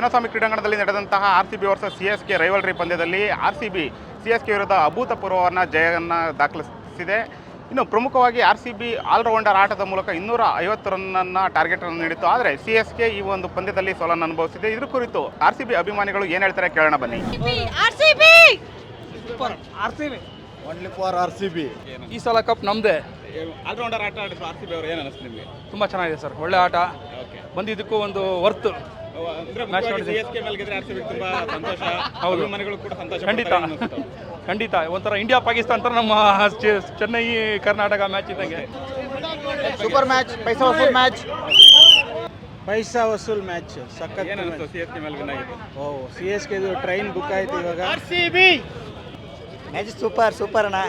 ಚಿನ್ನಸ್ವಾಮಿ ಕ್ರೀಡಾಂಗಣದಲ್ಲಿ ನಡೆದಂತಹ RCB versus CSK rivalry ಪಂದ್ಯದಲ್ಲಿ RCB CSK ವಿರುದ್ಧ ಅಭೂತಪೂರ್ವವನ್ನು ಜಯವನ್ನು ದಾಖಲಿಸಿದೆ. ಇನ್ನು ಪ್ರಮುಖವಾಗಿ RCB ಆಲ್ರೌಂಡರ್ ಆಟದ ಮೂಲಕ 250 ರನ್ನನ್ನು ಟಾರ್ಗೆಟ್ ಅನ್ನು ನೀಡಿತ್ತು. ಆದರೆ CSK ಈ ಒಂದು ಪಂದ್ಯದಲ್ಲಿ ಸೋಲನ್ನು ಅನುಭವಿಸಿದೆ. ಇದ್ರ ಕುರಿತು RCB ಅಭಿಮಾನಿಗಳು ಏನು ಹೇಳ್ತಾರೆ ಕೇಳೋಣ ಬನ್ನಿ. Only for RCB. ಈ ಸಲ ಕಪ್ ನಮ್ಮದೇ. ಆಲ್ರೌಂಡರ್ ಆಟ ಆಡಿದ್ರು RCB ಅವರು ಏನು ಅನಿಸ್ತು ನಿಮಗೆ? ತುಂಬ ಚೆನ್ನಾಗಿದೆ ಸರ್, ಒಳ್ಳೆ ಆಟ ಬಂದಿದ್ದಕ್ಕೂ ಒಂದು ವರ್ತ್. ಖಂಡಿತ ಒಂಥರ ಇಂಡಿಯಾ ಪಾಕಿಸ್ತಾನ ಥರ ನಮ್ಮ ಚೆನ್ನೈ ಕರ್ನಾಟಕ ಮ್ಯಾಚ್ ಇದ್ದಂಗೆ. ಸೂಪರ್ ಮ್ಯಾಚ್, ಪೈಸಾ ವಸೂಲ್ ಮ್ಯಾಚ್. ಪೈಸಾ ವಸೂಲ್ ಮ್ಯಾಚ್ ಸಖತ್. CSK ಮೇಲೆ ವಿನ್ ಆಗಿದೆ. CSK ಟ್ರೈನ್ ಬುಕ್ ಆಯ್ತು ಇವಾಗ. RCB ಮ್ಯಾಚ್ ಸೂಪರ್ ಅಣ್ಣ.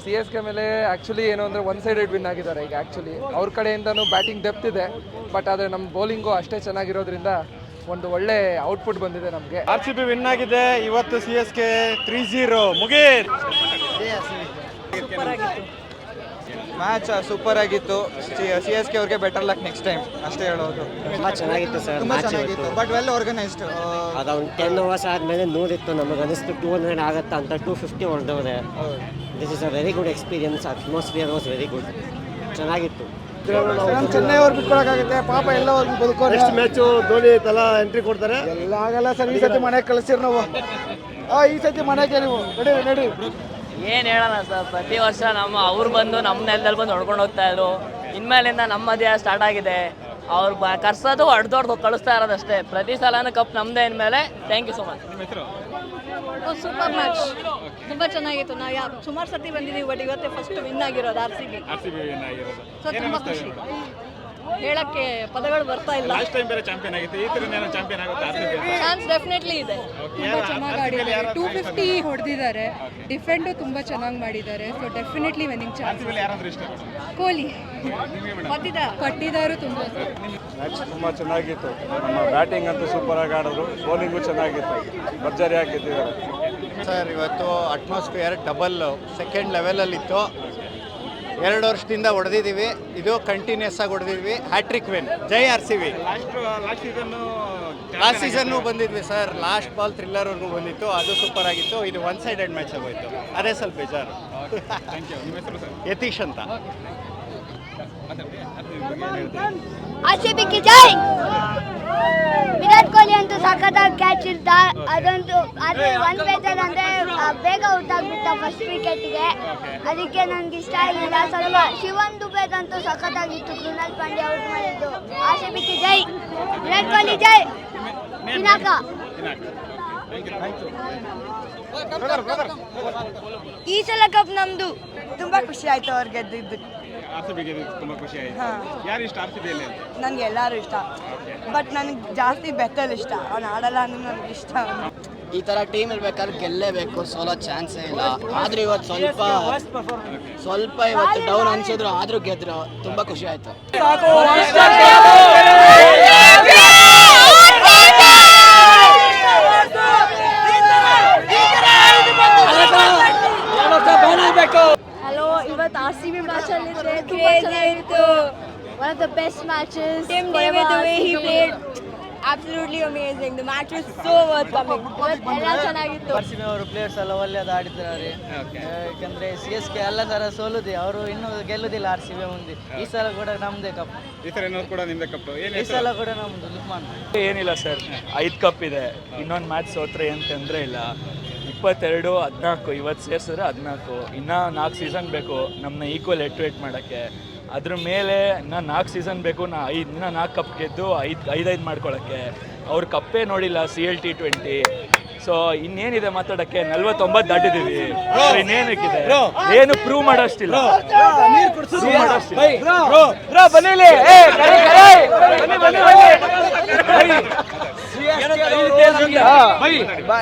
CSK ಮೇಲೆ ಆ್ಯಕ್ಚುಲಿ ಏನು ಅಂದರೆ ಒನ್ ಸೈಡೆಡ್ ವಿನ್ ಆಗಿದ್ದಾರೆ. ಈಗ ಆ್ಯಕ್ಚುಲಿ ಅವ್ರ ಕಡೆಯಿಂದನೂ ಬ್ಯಾಟಿಂಗ್ ಡೆಪ್ತ್ ಇದೆ, ಬಟ್ ಆದರೆ ನಮ್ಮ ಬೌಲಿಂಗು ಅಷ್ಟೇ ಚೆನ್ನಾಗಿರೋದ್ರಿಂದ ಒಂದು ಒಳ್ಳೆ ಔಟ್ಪುಟ್ ಬಂದಿದೆ ನಮಗೆ. RCB ವಿನ್ ಆಗಿದೆ ಇವತ್ತು. CSK 3-0 ಮುಗೀರ್. ಮ್ಯಾಚ್ ಸೂಪರ್ ಆಗಿತ್ತು. CSK ಅವ್ರಿಗೆ ಬೆಟರ್ ಲಕ್ ನೆಕ್ಸ್ಟ್ ಟೈಮ್ ಅಷ್ಟೇ ಹೇಳೋದು. ತುಂಬ ಚೆನ್ನಾಗಿತ್ತು ಸರ್, ತುಂಬ ಚೆನ್ನಾಗಿತ್ತು, ಬಟ್ ವೆಲ್ ಆರ್ಗನೈಸ್ಡ್. ಅದೊಂದು 10 overs ಆದಮೇಲೆ 100 ಇತ್ತು. ನಮಗೆ ಅನಿಸ್ತು 200 ಆಗುತ್ತಾ ಅಂತ. 250 ಹೊಡೆದವ್ರೆ. This is a very good experience. Atmosphere was very good, ಚೆನ್ನಾಗಿತ್ತು. ಚೆನ್ನೈ ಅವ್ರು ಬಿಟ್ಕೊಳಕ್ಕಾಗುತ್ತೆ ಪಾಪ, ಎಲ್ಲ ಬದುಕೋ. ನೆಕ್ಸ್ಟ್ ಮ್ಯಾಚು ಧೋನಿ ತಲಾ ಎಂಟ್ರಿ ಕೊಡ್ತಾರೆ. ಎಲ್ಲ ಆಗಲ್ಲ ಸರ್, ಈ ಸತಿ ಮನೆಗೆ ಕಳಿಸ್ತೀರಿ ನಾವು. ಈ ಸತಿ ಮನೆಗೆ ನೀವು ನಡಿ. ಏನು ಹೇಳೋಣ ಸರ್, ಪ್ರತಿ ವರ್ಷ ಅವ್ರು ಬಂದು ನಮ್ಮ ನೆಲದಲ್ಲಿ ಬಂದು ಹೊಡ್ಕೊಂಡು ಹೋಗ್ತಾ ಇದ್ರು. ಇನ್ಮೇಲಿಂದ ನಮ್ಮದೇ ಸ್ಟಾರ್ಟ್ ಆಗಿದೆ. ಅವ್ರು ಕರ್ಸೋದು ಹೊಡೆದೊಡ್ದು ಕಳಿಸ್ತಾ ಇರೋದಷ್ಟೇ. ಪ್ರತಿ ಸಲನೂ ಕಪ್ ನಮ್ಮದೇ ಇನ್ಮೇಲೆ. Thank you so much. Super match, ತುಂಬ ಚೆನ್ನಾಗಿತ್ತು. ನಾವು ಸುಮಾರು ಸರ್ತಿ ಬಂದಿದ್ದೀವಿ, ಬಟ್ ಇವತ್ತೇ ಫಸ್ಟ್ ವಿನ್ ಆಗಿರೋದು RCB. ಸೊ ತುಂಬ ಖುಷಿ, ಹೇಳಕ್ಕೆ ಪದಗಳು ಬರ್ತಾ ಇಲ್ಲ. ಚಾನ್ಸ್ ಡೆಫಿನೆಟ್ಲಿ ಇದೆ. ತುಂಬ ಚೆನ್ನಾಗಿ ಆಡಿದ್ದಾರೆ, 250 ಹೊಡೆದಿದ್ದಾರೆ. ಡಿಫೆಂಡು ತುಂಬ ಚೆನ್ನಾಗಿ ಮಾಡಿದ್ದಾರೆ. So definitely winning chance. Kohli ಪಟ್ಟಿದಾರು ತುಂಬ. ಮ್ಯಾಚ್ ತುಂಬ ಚೆನ್ನಾಗಿತ್ತು. ನಮ್ಮ ಬ್ಯಾಟಿಂಗ್ ಅಂತೂ ಸೂಪರ್ ಆಗಿ ಆಡಿದ್ರು, ಬೌಲಿಂಗು ಚೆನ್ನಾಗಿತ್ತು, ಭರ್ಜರಿ ಆಗಿದ್ದಾರೆ ಸರ್. ಇವತ್ತು ಅಟ್ಮಾಸ್ಫಿಯರ್ ಡಬಲ್ ಸೆಕೆಂಡ್ ಲೆವೆಲಲ್ಲಿತ್ತು. 2 ವರ್ಷದಿಂದ ಹೊಡೆದಿದ್ದೀವಿ, ಇದು ಕಂಟಿನ್ಯೂಸ್ ಆಗಿ ಹೊಡೆದಿದ್ವಿ. Hat trick win. ಜೈ RCB. ಲಾಸ್ಟ್ ಸೀಸನ್ನು ಬಂದಿದ್ವಿ ಸರ್. ಲಾಸ್ಟ್ ಬಾಲ್ ಥ್ರಿಲ್ಲರ್ವರೆಗೂ ಬಂದಿತ್ತು, ಅದು ಸೂಪರ್ ಆಗಿತ್ತು. ಇದು ಒನ್ ಸೈಡೆಡ್ ಮ್ಯಾಚ್ ಆಗೋಯ್ತು, ಅದೇ ಸ್ವಲ್ಪ ಬೇಜಾರು. ಯತೀಶ್ ಅಂತ. RCB ಗೆ ಜೈ. ವಿರಾಟ್ ಕೊಹ್ಲಿ ಅಂತೂ ಸಖತ್ತಾಗಿ ಕ್ಯಾಚ್ ಇರ್ತ. ಅದಂತೂ ಅದು ಒನ್ ಪೇಜಲ್ಲಿ ಅಂದರೆ ಬೇಗ ಔಟ್ ಆಗಿಬಿಟ್ಟ ಫಸ್ಟ್ ವಿಕೆಟ್ಗೆ. ಅದಕ್ಕೆ ನನಗೆ ಇಷ್ಟ ಆಗಿಲ್ಲ ಸ್ವಲ್ಪ. ಶಿವನ್ ದುಬೆದಂತೂ ಸಖತ್ತಾಗಿತ್ತು, ಕೃಣಾಲ್ ಪಾಂಡ್ಯ ಔಟ್ ಮಾಡಿದ್ದು. RCB ಗೆ ಜೈ, ವಿರಾಟ್ ಕೊಹ್ಲಿ ಜೈ, ಪಿನಾಕ. ಈ ಸಲ ಕಪ್ ನಮ್ದು. ತುಂಬಾ ಖುಷಿ ಆಯ್ತು ಅವ್ರು ಗೆದ್ದಿದ್ದು. ತುಂಬಾ ಖುಷಿ ಆಯ್ತು. ಯಾರು ಇಷ್ಟ RCB ಅಲ್ಲಿ? ನನಗೆ ಎಲ್ಲರೂ ಇಷ್ಟ, ಬಟ್ ನನಗೆ ಜಾಸ್ತಿ ಬೆತ್ತಲ್ ಇಷ್ಟ. ಅವ್ನು ಆಡಲ್ಲ ಅಂದ್ರೆ ನನಗೆ ಇಷ್ಟ. ಈ ಥರ ಟೀಮ್ ಇರ್ಬೇಕಾದ್ರೆ ಗೆಲ್ಲೇಬೇಕು, ಸೋಲೋ ಚಾನ್ಸೇ ಇಲ್ಲ. ಆದರೂ ಇವತ್ತು ಸ್ವಲ್ಪ ಇವತ್ತು ಡೌನ್ ಅನ್ಸಿದ್ರು, ಆದರೂ ಗೆದ್ರು. ತುಂಬ ಖುಷಿ ಆಯಿತು. ಹಲೋ, ಇವತ್ತು RCB ಮ್ಯಾಚ್ ಅಲ್ಲಿ ಕ್ರೇಜಿ ಇತ್ತು. One of the best matches. Tim David, the way he played, absolutely amazing. The match was so worth coming. ಎಲ್ಲ ಚೆನ್ನಾಗಿತ್ತು. RCB ಅವರು ಪ್ಲೇಯರ್ಸ್ ಎಲ್ಲ ಒಳ್ಳೆಯದು ಆಡಿದ್ದಾರೆ. ಯಾಕಂದ್ರೆ CSK ಎಲ್ಲ ಥರ ಸೋಲುದೆ, ಅವರು ಇನ್ನೂ ಗೆಲ್ಲುದಿಲ್ಲ RCB ಮುಂದೆ. ಈ ಸಲ ಕೂಡ ನಮ್ಮದೇ ಕಪ್. ಈ ಸಲ ಕೂಡ ನಿಮ್ಮದೇ ಕಪ್. ಈ ಸಲ ಕೂಡ ನಮ್ಮದು ಲುಕ್ಮಾನ್. ಏನಿಲ್ಲ ಸರ್, 5 ಕಪ್ ಇದೆ. ಇನ್ನೊಂದು ಮ್ಯಾಚ್ ಸೋತ್ರೆ ಏನು ತೊಂದರೆ ಇಲ್ಲ. 22, 14 ಇವತ್ತು ಸೇರಿಸಿದ್ರೆ 14. ಇನ್ನೂ 4 ಸೀಸನ್ ಬೇಕು ನಮ್ಮನ್ನ ಈಕ್ವಲ್ ಎಟ್ ಮಾಡೋಕ್ಕೆ. ಅದ್ರ ಮೇಲೆ ಇನ್ನೂ 4 ಸೀಸನ್ ಬೇಕು. ಇನ್ನೂ 4 ಕಪ್ ಗೆದ್ದು 5 ಮಾಡ್ಕೊಳ್ಳೋಕ್ಕೆ. ಅವ್ರ ಕಪ್ಪೇ ನೋಡಿಲ್ಲ CL T20. ಸೊ ಇನ್ನೇನಿದೆ ಮಾತಾಡೋಕ್ಕೆ? 49 ದಾಟಿದ್ದೀವಿ. ಇನ್ನೇನಕ್ಕಿದೆ? ಏನು ಪ್ರೂವ್ ಮಾಡೋಷ್ಟಿಲ್ಲ.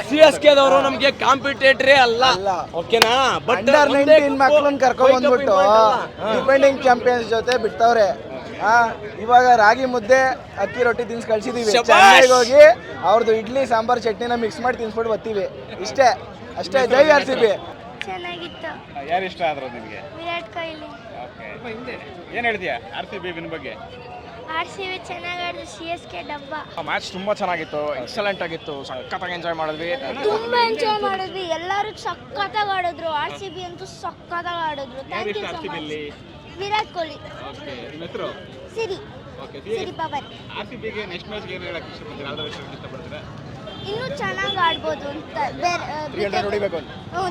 CSKದವರು ನಮಗೆ ಕಾಂಪಿಟೇಟರೇ ಅಲ್ಲ, ಓಕೆನಾ? ಬಟ್ ಅಂಡರ್ 19 ಮಕ್ಕಳನ್ನ ಕರ್ಕೊಂಡ್ ಬಂದ್ಬಿಟ್ಟು ಡಿಫೆಂಡಿಂಗ್ ಚಾಂಪಿಯನ್ಸ್ ಜೊತೆ ಬಿಡ್ತಾವ್ರೆ. ಇವಾಗ ರಾಗಿ ಮುದ್ದೆ ಅಕ್ಕಿ ರೊಟ್ಟಿ ತಿನ್ಸ್ ಕಳ್ಸಿದೀವಿ. ಚೆನ್ನೈಗೆ ಹೋಗಿ ಅವ್ರದ್ದು ಇಡ್ಲಿ ಸಾಂಬಾರ್ ಚಟ್ನಿನ ಮಿಕ್ಸ್ ಮಾಡಿ ತಿನ್ಸ್ಬಿಟ್ಟು ಬರ್ತೀವಿ. ಅಷ್ಟೇ. ಜೈ RCB. ಚೆನ್ನಾಗಿತ್ತು. ಯಾರು ಇಷ್ಟ ಆದ್ರು ನಿಮಗೆ? ವಿರಾಟ್ ಕೊಹ್ಲಿ. ಏನು ಹೇಳ್ತೀಯಾ RCB ವಿನ್ ಬಗ್ಗೆ? RCB ಚೆನ್ನಾಗಿ ಆಡಿದ್ರು, CSK ಡಬ್ಬ. ಮ್ಯಾಚ್ ತುಂಬ ಚೆನ್ನಾಗಿತ್ತು, ಎಕ್ಸಲೆಂಟ್ ಆಗಿತ್ತು, ಸಖತ್ತಾಗಿ ಎಂಜಾಯ್ ಮಾಡಿದ್ವಿ. ತುಂಬಾ ಎಂಜಾಯ್ ಮಾಡಿದ್ವಿ, ಎಲ್ಲರೂ ಸಖತ್ತಾಗಿ ಆಡಿದ್ರು. RCB ಅಂತೂ ಸಖತ್ತಾಗಿ ಆಡಿದ್ರು. Thank you so much. Virat Kohli. ಸಿರಿ ಪವರ್. RCBಗೆ ನೆಕ್ಸ್ಟ್ ಮ್ಯಾಚ್ಗೆ ಏನು ಹೇಳಕ್ಕೆ ಇಷ್ಟಪಡ್ತೀರಾ? ಯಾವ್ದಾದ್ರು ಇಷ್ಟಪಡ್ತೀರಾ? ಇನ್ನೂ ಚೆನ್ನಾಗಿ ಆಡ್ಬೋದು ಅಂತ, ಬೇರೆ 300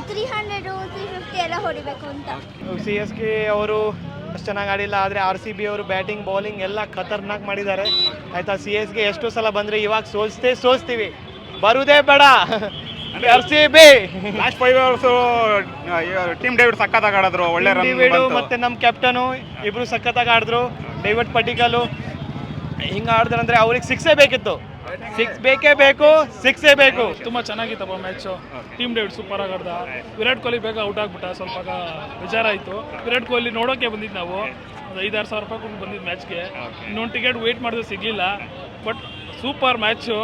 350 ಎಲ್ಲ ಹೊಡಿಬೇಕು ಅಂತ. CSK ಅವರು ಅಷ್ಟು ಚೆನ್ನಾಗಿ ಆಡಿಲ್ಲ, ಆದರೆ RCB ಅವರು ಬ್ಯಾಟಿಂಗ್ ಬೌಲಿಂಗ್ ಎಲ್ಲ ಖತರ್ನಾಕ್ ಮಾಡಿದ್ದಾರೆ ಆಯ್ತಾ. CSK ಎಷ್ಟು ಸಲ ಬಂದರೆ ಇವಾಗ ಸೋಲ್ಸ್ತೀವಿ, ಬರುವುದೇ ಬೇಡ. RCB last 5 hours team David ಸಖತ್ತಾಗಿ ಆಡಿದ್ರು, ಒಳ್ಳೆ ರನ್ ಮತ್ತೆ ನಮ್ಮ ಕ್ಯಾಪ್ಟನು ಇಬ್ರು ಸಖತ್ತಾಗಿ ಆಡಿದ್ರು. ಡೇವಿಡ್ ಪಟಿಕಲು ಹಿಂಗೆ ಆಡಿದ್ರಂದ್ರೆ ಅವ್ರಿಗೆ ಸಿಕ್ಸೇ ಬೇಕಿತ್ತು, ಸಿಕ್ಸ್ ಬೇಕೇ ಬೇಕು. ತುಂಬ ಚೆನ್ನಾಗಿತ್ತಪ್ಪ ಮ್ಯಾಚು. ಟೀಮ್ ಡೇವಿಡ್ ಸೂಪರ್ ಆಗಿ ಆಡ್ದ. ವಿರಾಟ್ ಕೊಹ್ಲಿ ಬೇಗ ಔಟ್ ಆಗ್ಬಿಟ್ಟ, ಸ್ವಲ್ಪ ಬೇಜಾರಾಯಿತು. ವಿರಾಟ್ ಕೊಹ್ಲಿ ನೋಡೋಕ್ಕೆ ಬಂದಿದ್ದು ನಾವು, ಒಂದು 5-6 ಸಾವಿರ ರೂಪಾಯಿ ಕೊಟ್ಟು ಬಂದಿದ್ದು ಮ್ಯಾಚ್ಗೆ. ಇನ್ನೊಂದು ಟಿಕೆಟ್ ವೇಟ್ ಮಾಡಿದ್ರೆ ಸಿಗಲಿಲ್ಲ. But super match.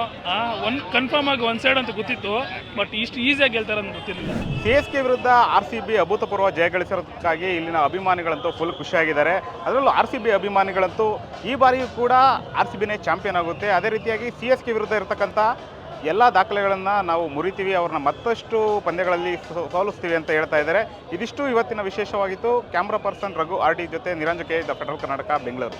ಒಂದು ಕನ್ಫರ್ಮ್ ಆಗಿ ಒಂದು ಸೈಡ್ ಅಂತ ಗೊತ್ತಿತ್ತು, ಬಟ್ ಇಷ್ಟು ಈಸಿಯಾಗಿ ಗೆಲ್ತಾರೆ ಅಂತ ಗೊತ್ತಿರಲಿಲ್ಲ. CSK ವಿರುದ್ಧ RCB ಅಭೂತಪೂರ್ವ ಜಯ ಗಳಿಸಿರೋದಕ್ಕಾಗಿ ಇಲ್ಲಿನ ಅಭಿಮಾನಿಗಳಂತೂ ಫುಲ್ ಖುಷಿಯಾಗಿದ್ದಾರೆ. ಅದರಲ್ಲೂ RCB ಅಭಿಮಾನಿಗಳಂತೂ ಈ ಬಾರಿಯೂ ಕೂಡ RCBನೇ ಚಾಂಪಿಯನ್ ಆಗುತ್ತೆ. ಅದೇ ರೀತಿಯಾಗಿ CSK ವಿರುದ್ಧ ಇರತಕ್ಕಂಥ ಎಲ್ಲ ದಾಖಲೆಗಳನ್ನು ನಾವು ಮುರಿತೀವಿ, ಅವ್ರನ್ನ ಮತ್ತಷ್ಟು ಪಂದ್ಯಗಳಲ್ಲಿ ಸೋಲಿಸ್ತೀವಿ ಅಂತ ಹೇಳ್ತಾ ಇದ್ದಾರೆ. ಇದಿಷ್ಟು ಇವತ್ತಿನ ವಿಶೇಷವಾಗಿತ್ತು. ಕ್ಯಾಮ್ರಾ ಪರ್ಸನ್ ರಘು RD ಜೊತೆ Niranjan K, the federal Karnataka, Bengaluru.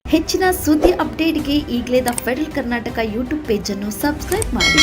ಹೆಚ್ಚಿನ ಸುದ್ದಿ ಅಪ್ಡೇಟ್ಗೆ ಈಗಲೇ ದ ಫೆಡರಲ್ ಕರ್ನಾಟಕ ಯೂಟ್ಯೂಬ್ ಪೇಜನ್ನು ಸಬ್ಸ್ಕ್ರೈಬ್ ಮಾಡಿ.